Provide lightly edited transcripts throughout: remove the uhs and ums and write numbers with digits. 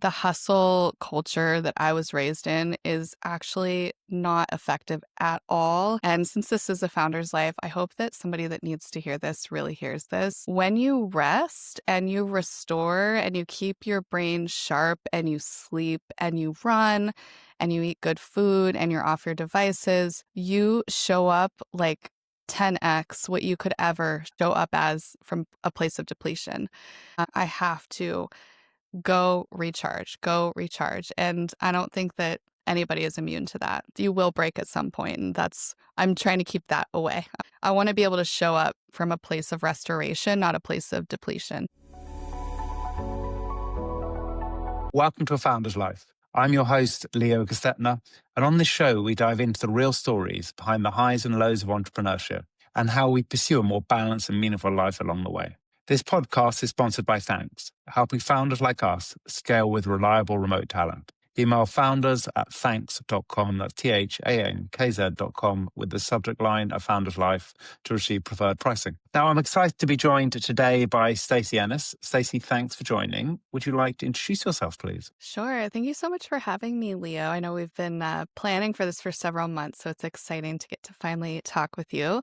the hustle culture that I was raised in is actually not effective at all. And since this is a founder's life, I hope that somebody that needs to hear this really hears this. When you rest and you restore and you keep your brain sharp and you sleep and you run and you eat good food and you're off your devices, you show up like 10x what you could ever show up as from a place of depletion. I have to go recharge, go recharge. And I don't think that anybody is immune to that. You will break at some point, and I'm trying to keep that away. I want to be able to show up from a place of restoration, not a place of depletion. Welcome to A Founder's Life. I'm your host, Leo Gestetner, and on this show, we dive into the real stories behind the highs and lows of entrepreneurship and how we pursue a more balanced and meaningful life along the way. This podcast is sponsored by Thanks, helping founders like us scale with reliable remote talent. Email founders@thanks.com, that's THANKZ.com, with the subject line A Founder's Life to receive preferred pricing. Now, I'm excited to be joined today by Stacy Ennis. Stacy, thanks for joining. Would you like to introduce yourself, please? Sure. Thank you so much for having me, Leo. I know we've been planning for this for several months, so it's exciting to get to finally talk with you.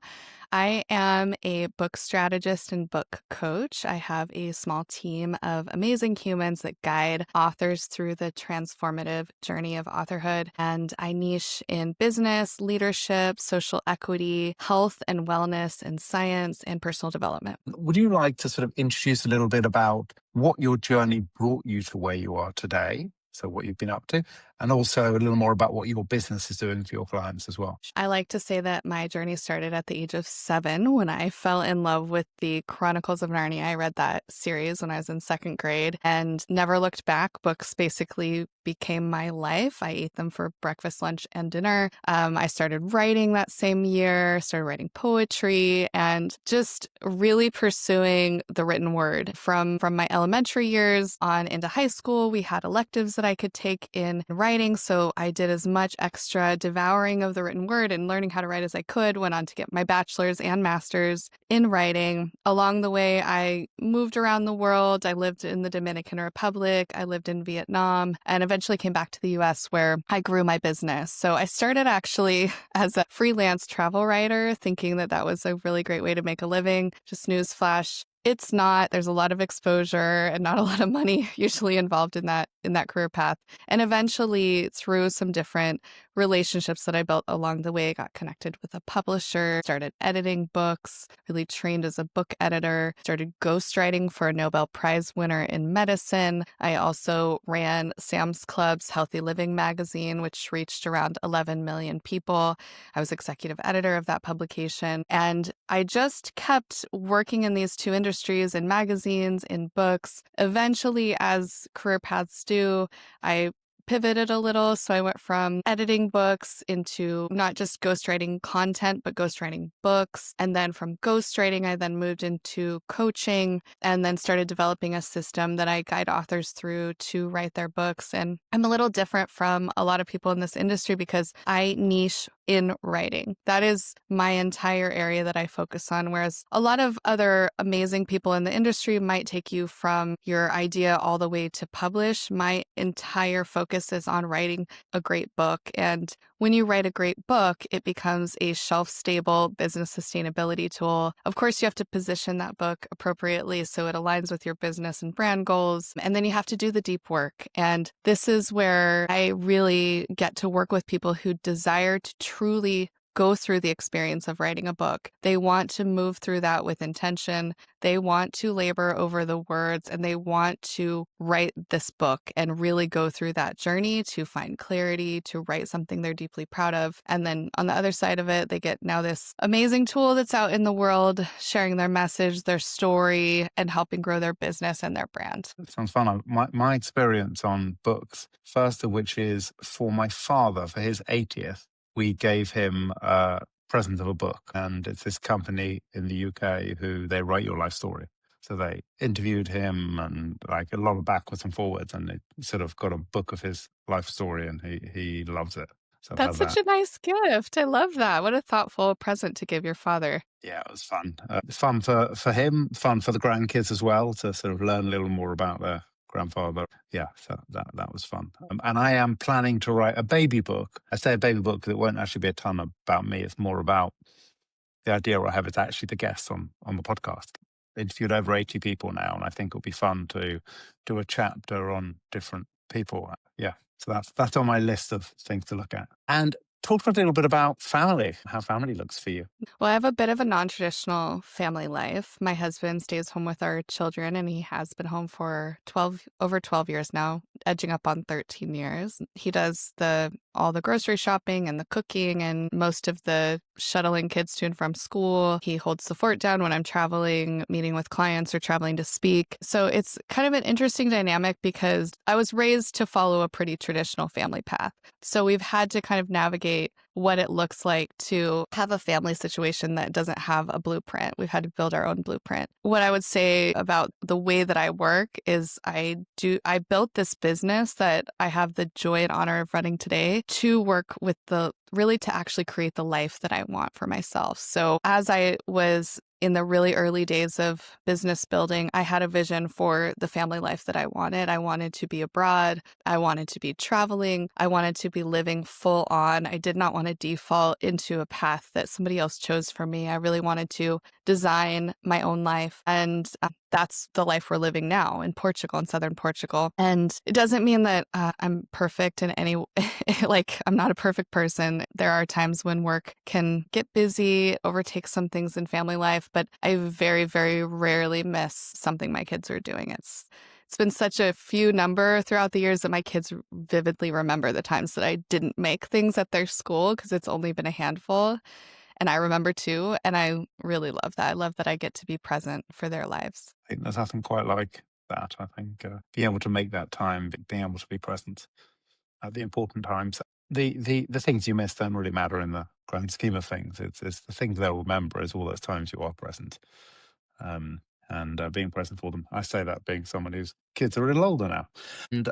I am a book strategist and book coach. I have a small team of amazing humans that guide authors through the transformative journey of authorhood. And I niche in business, leadership, social equity, health and wellness, and science and personal development. Would you like to sort of introduce a little bit about what your journey brought you to where you are today? So what you've been up to, and also a little more about what your business is doing for your clients as well. I like to say that my journey started at the age of 7 when I fell in love with the Chronicles of Narnia. I read that series when I was in second grade and never looked back. Books basically became my life. I ate them for breakfast, lunch, and dinner. I started writing that same year, started writing poetry, and just really pursuing the written word. From my elementary years on into high school, we had electives that I could take in writing, so I did as much extra devouring of the written word and learning how to write as I could, went on to get my bachelor's and master's in writing. Along the way, I moved around the world. I lived in the Dominican Republic, I lived in Vietnam, and eventually came back to the US where I grew my business. So I started actually as a freelance travel writer, thinking that that was a really great way to make a living. Just newsflash, it's not. There's a lot of exposure and not a lot of money usually involved in that career path. And eventually, through some different relationships that I built along the way, I got connected with a publisher, started editing books, really trained as a book editor, started ghostwriting for a Nobel Prize winner in medicine. I also ran Sam's Club's Healthy Living magazine, which reached around 11 million people. I was executive editor of that publication. And I just kept working in these two industries, in magazines, in books. Eventually, as career paths do, I pivoted a little. So I went from editing books into not just ghostwriting content, but ghostwriting books. And then from ghostwriting, I then moved into coaching and then started developing a system that I guide authors through to write their books. And I'm a little different from a lot of people in this industry because I niche in writing. That is my entire area that I focus on. Whereas a lot of other amazing people in the industry might take you from your idea all the way to publish. My entire focus is on writing a great book. And when you write a great book, it becomes a shelf-stable business sustainability tool. Of course, you have to position that book appropriately so it aligns with your business and brand goals. And then you have to do the deep work. And this is where I really get to work with people who desire to truly go through the experience of writing a book. They want to move through that with intention. They want to labor over the words and they want to write this book and really go through that journey to find clarity, to write something they're deeply proud of. And then on the other side of it, they get now this amazing tool that's out in the world, sharing their message, their story, and helping grow their business and their brand. That sounds fun. My experience on books, first of which is for my father, for his 80th, we gave him a present of a book. And it's this company in the UK who they write your life story. So they interviewed him and like a lot of backwards and forwards, and they sort of got a book of his life story, and he loves it. So That's such a nice gift. I love that. What a thoughtful present to give your father. Yeah, it was fun. Fun for him, fun for the grandkids as well, to sort of learn a little more about their grandfather. Yeah, so that was fun. And I am planning to write a baby book. I say a baby book because it won't actually be a ton about me. It's more about the idea I have is actually the guests on the podcast. Interviewed over 80 people now, and I think it'll be fun to do a chapter on different people. Yeah, so that's on my list of things to look at. And talk to us a little bit about family, how family looks for you. Well, I have a bit of a non-traditional family life. My husband stays home with our children, and he has been home for over 12 years now, edging up on 13 years. He does all the grocery shopping and the cooking and most of the shuttling kids to and from school. He holds the fort down when I'm traveling, meeting with clients or traveling to speak. So it's kind of an interesting dynamic because I was raised to follow a pretty traditional family path. So we've had to kind of navigate what it looks like to have a family situation that doesn't have a blueprint. We've had to build our own blueprint. What I would say about the way that I work is I built this business that I have the joy and honor of running today to work with really to actually create the life that I want for myself. So as I was in the really early days of business building, I had a vision for the family life that I wanted. I wanted to be abroad. I wanted to be traveling. I wanted to be living full on. I did not want to default into a path that somebody else chose for me. I really wanted to design my own life. And that's the life we're living now in Portugal, in southern Portugal. And it doesn't mean that I'm perfect in any like I'm not a perfect person. There are times when work can get busy, overtake some things in family life, but I very, very rarely miss something my kids are doing. It's been such a few number throughout the years that my kids vividly remember the times that I didn't make things at their school because it's only been a handful. And I remember too. And I really love that. I love that I get to be present for their lives. I think there's nothing quite like that. I think being able to make that time, being able to be present at the important times. The things you miss don't really matter in the grand scheme of things. It's the things they'll remember is all those times you are present, and being present for them. I say that being someone whose kids are a little older now. And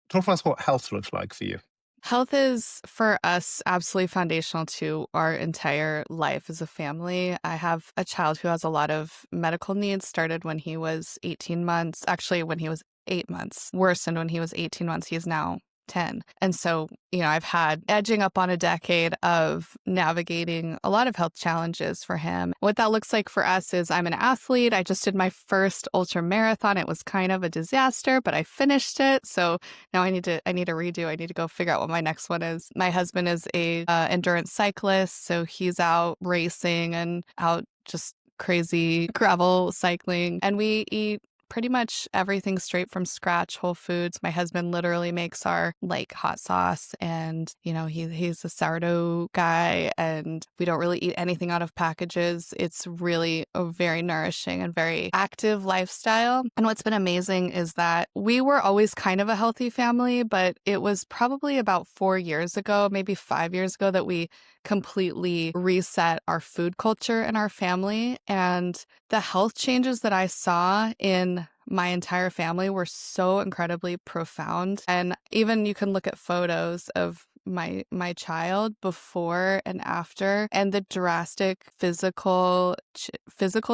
talk to us what health looks like for you. Health is for us absolutely foundational to our entire life as a family. I have a child who has a lot of medical needs, started when he was 18 months, actually, when he was 8 months, worsened when he was 18 months. He is now 10. And so, I've had edging up on a decade of navigating a lot of health challenges for him. What that looks like for us is I'm an athlete. I just did my first ultra marathon. It was kind of a disaster, but I finished it. So now I need to redo. I need to go figure out what my next one is. My husband is a endurance cyclist. So he's out racing and out just crazy gravel cycling. And we eat pretty much everything straight from scratch, whole foods. My husband literally makes our hot sauce and, he's a sourdough guy and we don't really eat anything out of packages. It's really a very nourishing and very active lifestyle. And what's been amazing is that we were always kind of a healthy family, but it was probably about 4 years ago, maybe 5 years ago that we completely reset our food culture in our family. And the health changes that I saw in my entire family were so incredibly profound. And even you can look at photos of my child before and after, and the drastic physical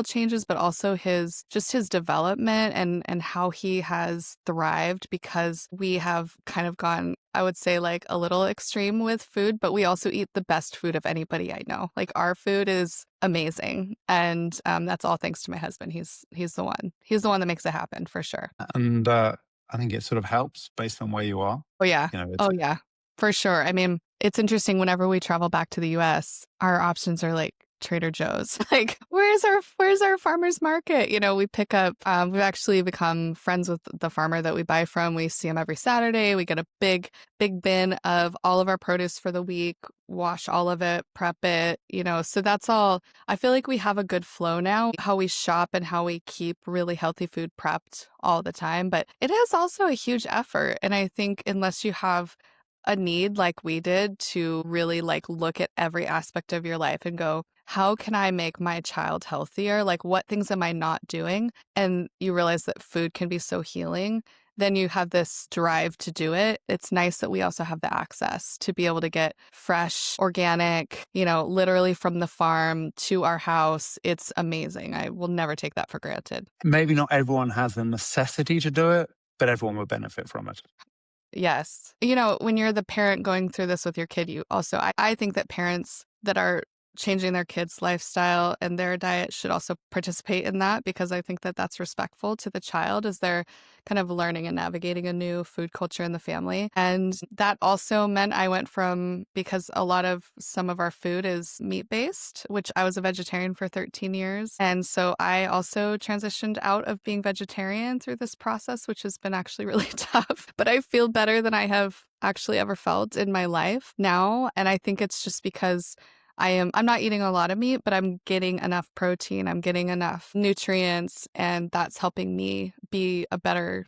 changes, but also his development and how he has thrived because we have kind of gone, I would say, a little extreme with food, but we also eat the best food of anybody I know. Our food is amazing, and that's all thanks to my husband. He's the one. He's the one that makes it happen for sure. And I think it sort of helps based on where you are. Oh yeah. It's Oh yeah. For sure. I mean, it's interesting whenever we travel back to the US, our options are Trader Joe's. Where's our farmer's market? We pick up, we've actually become friends with the farmer that we buy from. We see him every Saturday. We get a big bin of all of our produce for the week, wash all of it, prep it, so that's all. I feel like we have a good flow now, how we shop and how we keep really healthy food prepped all the time. But it is also a huge effort. And I think unless you have a need like we did to really look at every aspect of your life and go, how can I make my child healthier? What things am I not doing? And you realize that food can be so healing. Then you have this drive to do it. It's nice that we also have the access to be able to get fresh, organic, literally from the farm to our house. It's amazing. I will never take that for granted. maybe not everyone has the necessity to do it, but everyone will benefit from it. Yes. You know, when you're the parent going through this with your kid, you also, I think that parents that are changing their kids' lifestyle and their diet should also participate in that because I think that that's respectful to the child as they're kind of learning and navigating a new food culture in the family. And that also meant I went from, because a lot of some of our food is meat based, which I was a vegetarian for 13 years. And so I also transitioned out of being vegetarian through this process, which has been actually really tough. But I feel better than I have actually ever felt in my life now. And I think it's just because I'm not eating a lot of meat, but I'm getting enough protein, I'm getting enough nutrients, and that's helping me be a better,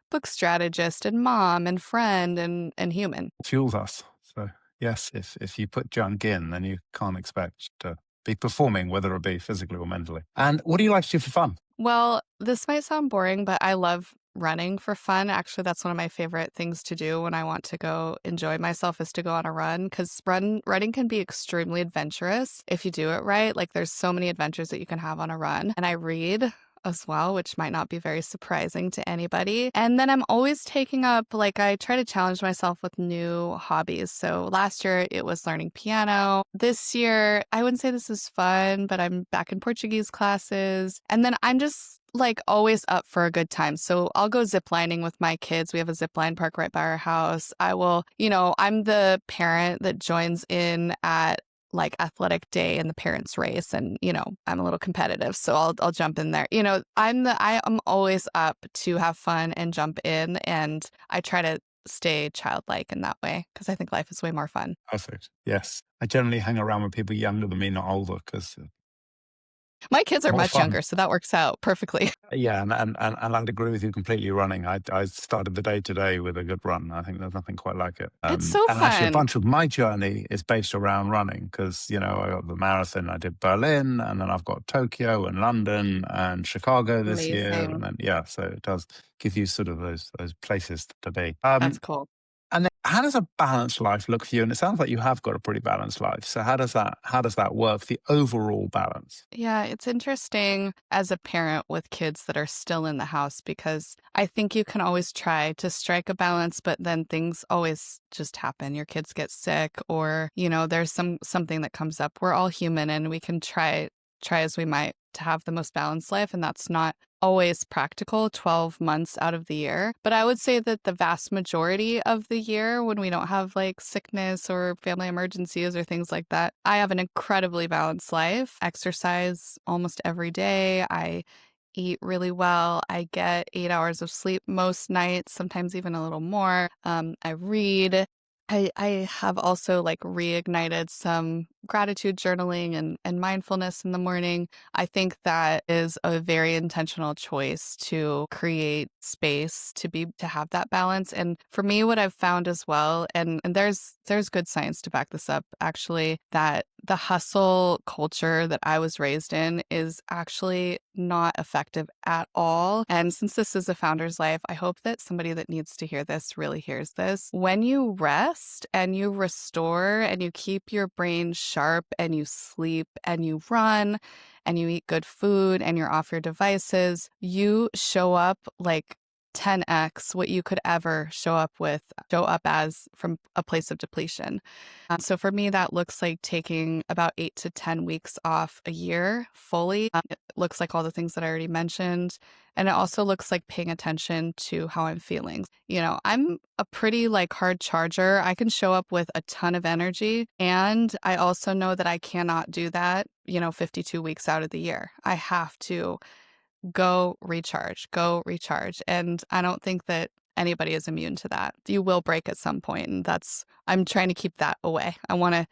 book strategist and mom and friend and human. Fuels us. So yes, if you put junk in, then you can't expect to be performing, whether it be physically or mentally. And what do you like to do for fun? Well, this might sound boring, but I love running for fun. Actually, that's one of my favorite things to do when I want to go enjoy myself is to go on a run because running can be extremely adventurous if you do it right. Like there's so many adventures that you can have on a run. And I read as well, which might not be very surprising to anybody. And then I'm always taking up, like, I try to challenge myself with new hobbies. So last year it was learning piano. This year, I wouldn't say this is fun, but I'm back in Portuguese classes. And then I'm just like always up for a good time. So I'll go ziplining with my kids. We have a zipline park right by our house. I will, I'm the parent that joins in at like athletic day and the parents race and I'm a little competitive so I'll jump in there. I am always up to have fun and jump in and I try to stay childlike in that way because I think life is way more fun. Perfect. Yes. I generally hang around with people younger than me, not older, because My kids are more much fun. younger so that works out perfectly. Yeah, and I'd agree with you completely running. I started the day today with a good run. I think there's nothing quite like it. It's so And actually, a fun. bunch of my journey is based around running because, I got the marathon, I did Berlin, and then I've got Tokyo and London and Chicago this year. And Amazing. then, yeah, so it does give you sort of those places to be. That's cool. And then how does a balanced life look for you? And it sounds like you have got a pretty balanced life. So how does that work, the overall balance? Yeah, it's interesting as a parent with kids that are still in the house because I think you can always try to strike a balance, but then things always just happen. Your kids get sick or, there's something that comes up. We're all human and we can try as we might to have the most balanced life and that's not always practical 12 months out of the year. But I would say that the vast majority of the year, when we don't have like sickness or family emergencies or things like that, I have an incredibly balanced life. Exercise almost every day. I eat really well. I get 8 hours of sleep most nights, sometimes even a little more. I read. I have also like reignited some gratitude journaling and mindfulness in the morning. I think that is a very intentional choice to create space to have that balance. And for me, what I've found as well, and there's good science to back this up, actually, that the hustle culture that I was raised in is actually not effective at all. And since this is a founder's life, I hope that somebody that needs to hear this really hears this. When you rest and you restore and you keep your brain sharp and you sleep and you run and you eat good food and you're off your devices, you show up like 10x what you could ever show up as from a place of depletion. So for me, that looks like taking about 8 to 10 weeks off a year fully. It looks like all the things that I already mentioned. And it also looks like paying attention to how I'm feeling. I'm a pretty like hard charger. I can show up with a ton of energy. And I also know that I cannot do that, 52 weeks out of the year. I have to go recharge, go recharge. And I don't think that anybody is immune to that. You will break at some point, and I'm trying to keep that away. I want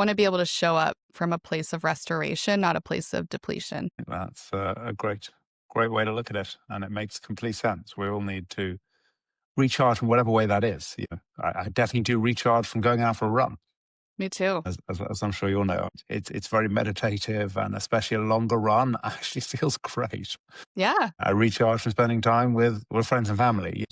to be able to show up from a place of restoration, not a place of depletion. I think that's a great way to look at it. And it makes complete sense. We all need to recharge in whatever way that is. I definitely do recharge from going out for a run. Me too. As I'm sure you all know, it's very meditative, and especially a longer run actually feels great. Yeah. I recharge from spending time with friends and family.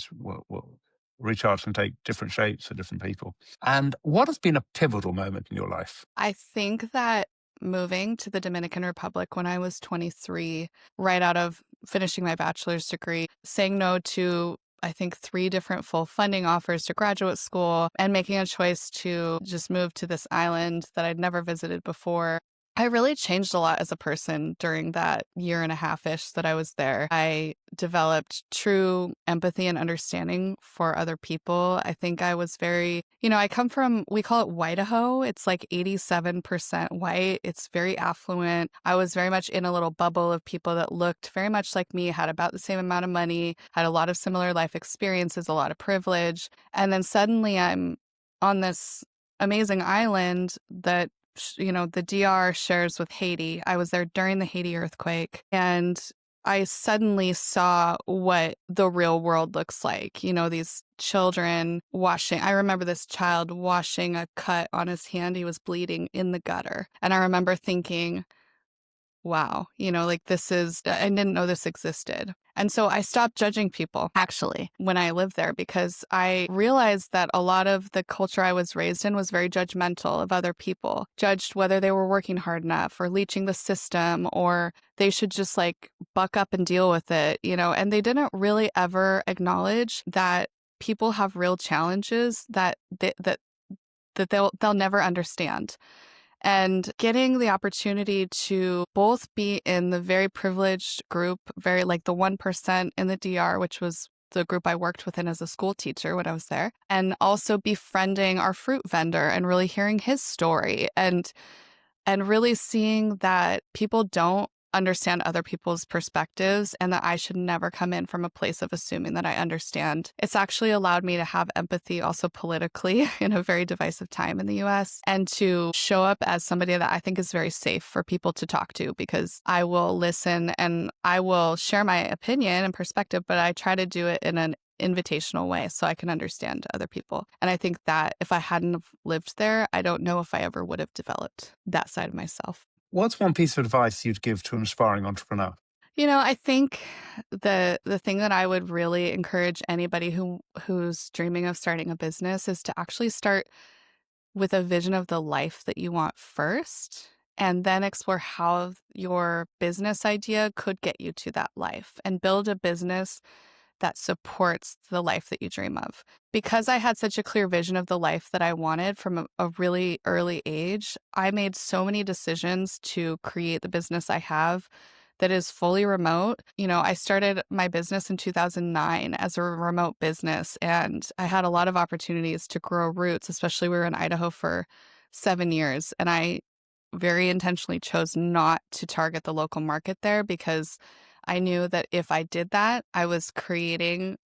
Recharge can take different shapes for different people. And what has been a pivotal moment in your life? I think that moving to the Dominican Republic when I was 23, right out of finishing my bachelor's degree, saying no to I think 3 different full funding offers to graduate school and making a choice to just move to this island that I'd never visited before. I really changed a lot as a person during that year and a half-ish that I was there. I developed true empathy and understanding for other people. I think I was very, I come from, we call it Whiteaho. It's like 87% white. It's very affluent. I was very much in a little bubble of people that looked very much like me, had about the same amount of money, had a lot of similar life experiences, a lot of privilege. And then suddenly I'm on this amazing island that the DR shares with Haiti. I was there during the Haiti earthquake, and I suddenly saw what the real world looks like. These children washing. I remember this child washing a cut on his hand. He was bleeding in the gutter. And I remember thinking, wow, like I didn't know this existed. And so I stopped judging people actually when I lived there because I realized that a lot of the culture I was raised in was very judgmental of other people, judged whether they were working hard enough or leeching the system or they should just like buck up and deal with it, and they didn't really ever acknowledge that people have real challenges that they'll never understand. And getting the opportunity to both be in the very privileged group, very like the 1% in the DR, which was the group I worked within as a school teacher when I was there, and also befriending our fruit vendor and really hearing his story and really seeing that people don't understand other people's perspectives and that I should never come in from a place of assuming that I understand. It's actually allowed me to have empathy also politically in a very divisive time in the US and to show up as somebody that I think is very safe for people to talk to because I will listen and I will share my opinion and perspective, but I try to do it in an invitational way so I can understand other people. And I think that if I hadn't have lived there, I don't know if I ever would have developed that side of myself. What's one piece of advice you'd give to an aspiring entrepreneur? I think the thing that I would really encourage anybody who's dreaming of starting a business is to actually start with a vision of the life that you want first, and then explore how your business idea could get you to that life and build a business that supports the life that you dream of. Because I had such a clear vision of the life that I wanted from a really early age, I made so many decisions to create the business I have that is fully remote. I started my business in 2009 as a remote business, and I had a lot of opportunities to grow roots, especially we were in Idaho for 7 years. And I very intentionally chose not to target the local market there because I knew that if I did that, I was creating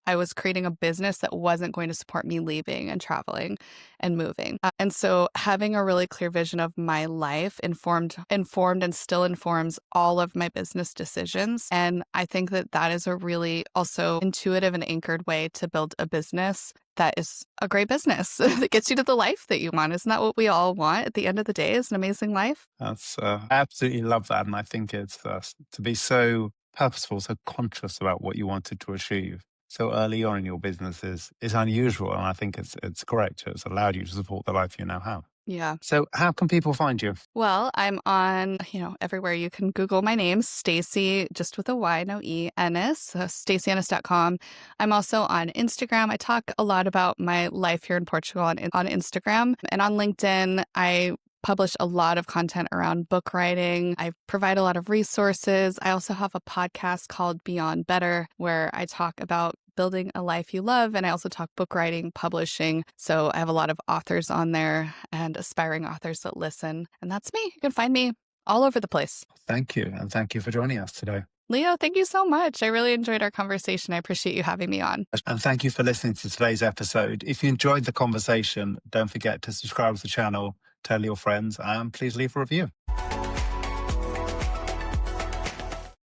a business that wasn't going to support me leaving and traveling and moving. And so having a really clear vision of my life informed and still informs all of my business decisions. And I think that that is a really also intuitive and anchored way to build a business that is a great business that gets you to the life that you want. Isn't that what we all want at the end of the day, is an amazing life? That's absolutely love that. And I think it's to be so purposeful, so conscious about what you wanted to achieve so early on in your business is unusual. And I think it's correct. It's allowed you to support the life you now have. Yeah. So how can people find you? Well, I'm on, everywhere. You can Google my name, Stacy, just with a Y, no E, Ennis, so stacyennis.com. I'm also on Instagram. I talk a lot about my life here in Portugal on Instagram. And on LinkedIn, I publish a lot of content around book writing. I provide a lot of resources. I also have a podcast called Beyond Better, where I talk about building a life you love. And I also talk book writing, publishing. So I have a lot of authors on there and aspiring authors that listen. And that's me. You can find me all over the place. Thank you. And thank you for joining us today. Leo, thank you so much. I really enjoyed our conversation. I appreciate you having me on. And thank you for listening to today's episode. If you enjoyed the conversation, don't forget to subscribe to the channel, tell your friends, and please leave a review.